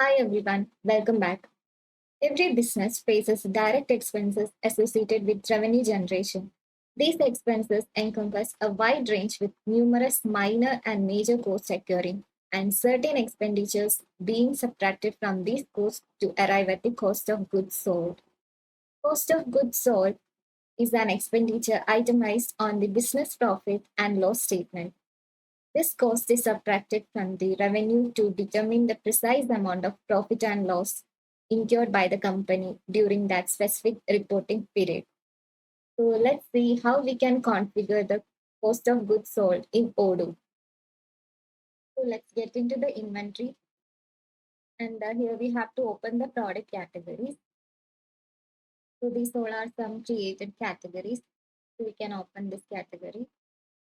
Hi everyone, welcome back. Every business faces direct expenses associated with revenue generation. These expenses encompass a wide range with numerous minor and major costs occurring, and certain expenditures being subtracted from these costs to arrive at the cost of goods sold. Cost of goods sold is an expenditure itemized on the business profit and loss statement. This cost is subtracted from the revenue to determine the precise amount of profit and loss incurred by the company during that specific reporting period. So let's see how we can configure the cost of goods sold in Odoo. So let's get into the inventory. And here we have to open the product categories. So these all are some created categories. So we can open this category.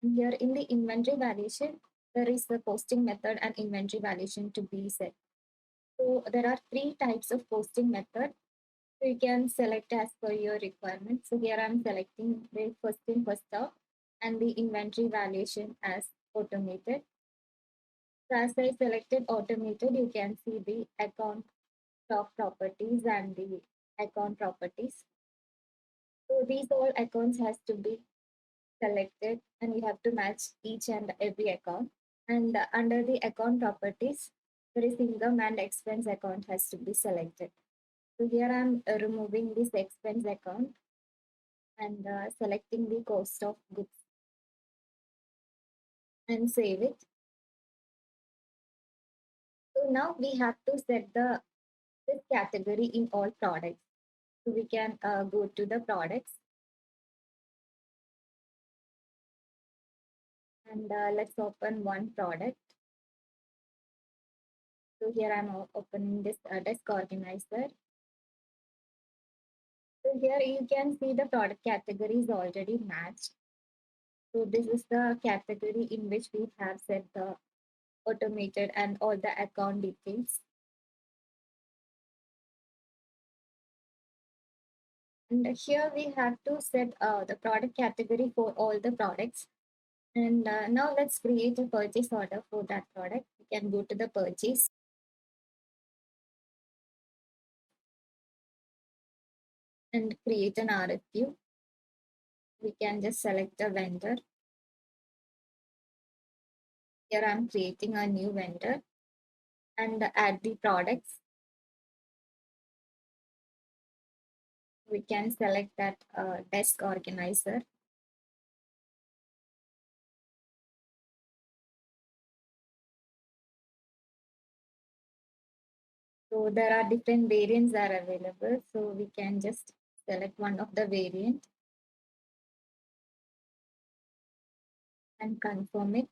And here in the inventory valuation, there is the posting method and inventory valuation to be set. So there are three types of posting method. So you can select as per your requirement. So here I'm selecting the first in, first out and the inventory valuation as automated. So as I selected automated, you can see the account stock properties and the account properties. So these all accounts has to be selected and you have to match each and every account. And under the account properties, there is income and expense account has to be selected. So here I'm removing this expense account and selecting the cost of goods and save it. So now we have to set the this category in all products. So we can go to the products and let's open one product. So here I'm opening this desk organizer. So here you can see the product category is already matched. So this is the category in which we have set the automated and all the account details. And here we have to set the product category for all the products. And now let's create a purchase order for that product. We can go to the purchase and create an RFQ. We can just select a vendor. Here I'm creating a new vendor and add the products. We can select that desk organizer. So there are different variants are available. So we can just select one of the variant and confirm it.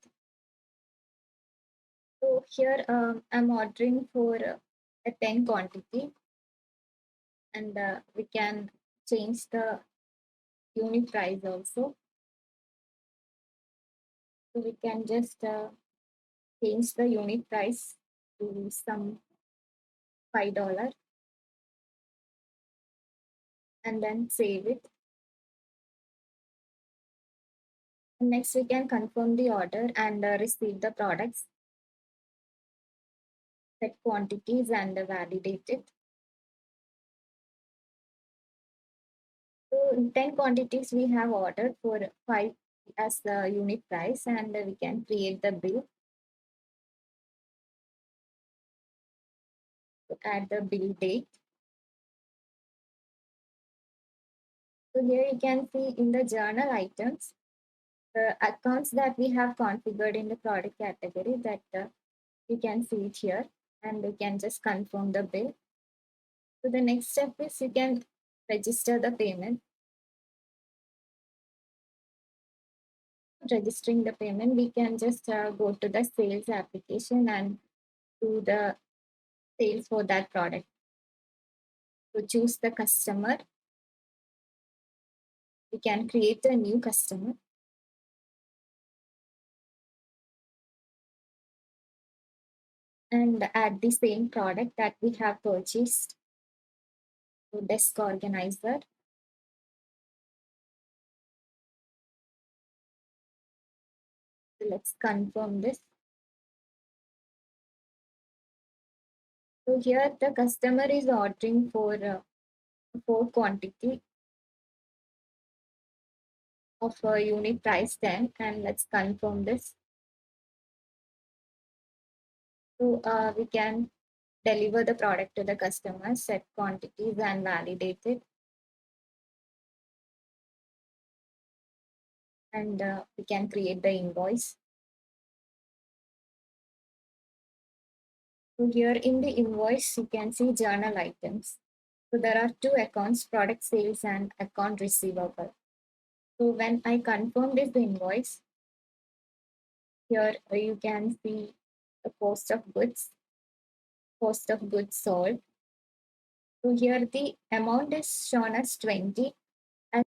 So here I'm ordering for a 10 quantity and we can change the unit price also. So we can just change the unit price to some $5 and then save it. And next we can confirm the order and receive the products, set quantities and validate it. So in 10 quantities we have ordered for 5 as the unit price and we can create the bill to add the bill date. So here you can see in the journal items, the accounts that we have configured in the product category that you can see it here and we can just confirm the bill. So the next step is you can register the payment. Registering the payment, we can just go to the sales application and do the sales for that product. So choose the customer. We can create a new customer. And add the same product that we have purchased. So desk organizer. So let's confirm this. So here the customer is ordering for quantity of a unit price 10, and let's confirm this. So we can deliver the product to the customer, set quantities and validate it. And we can create the invoice. So here in the invoice, you can see journal items. So there are two accounts, product sales and account receivable. So when I confirm this invoice, here you can see the cost of goods sold. So here the amount is shown as 20. And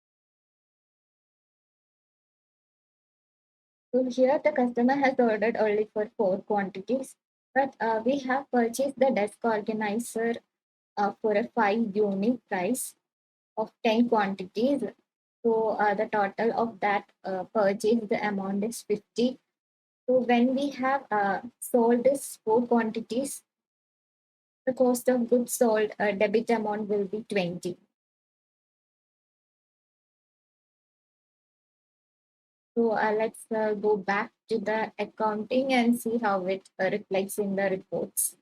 so here the customer has ordered only for four quantities, but we have purchased the desk organizer for a 5 unit price of 10 quantities. So the total of that purchase, the amount is 50. So when we have sold this four quantities, the cost of goods sold debit amount will be 20. So let's go back to the accounting and see how it reflects in the reports.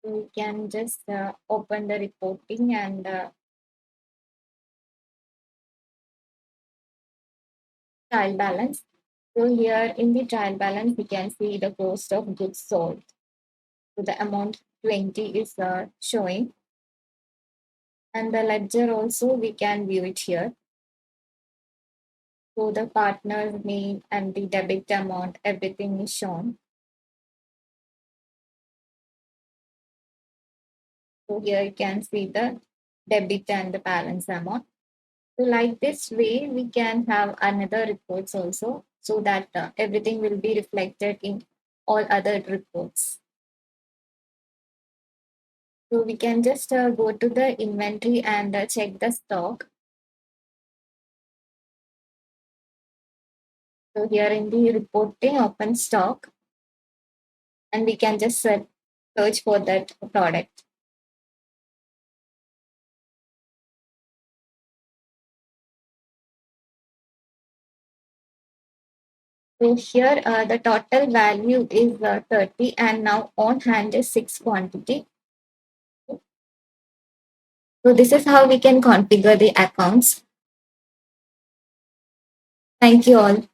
So we can just open the reporting and trial balance. So here in the trial balance, we can see the cost of goods sold. So the amount 20 is showing. And the ledger also, we can view it here. So the partner's name and the debit amount, everything is shown. So here you can see the debit and the balance amount. So like this way, we can have another reports also, so that everything will be reflected in all other reports. So we can just go to the inventory and check the stock. So here in the reporting, open stock, and we can just search for that product. So here the total value is 30, and now on hand is 6 quantity. So this is how we can configure the accounts. Thank you all.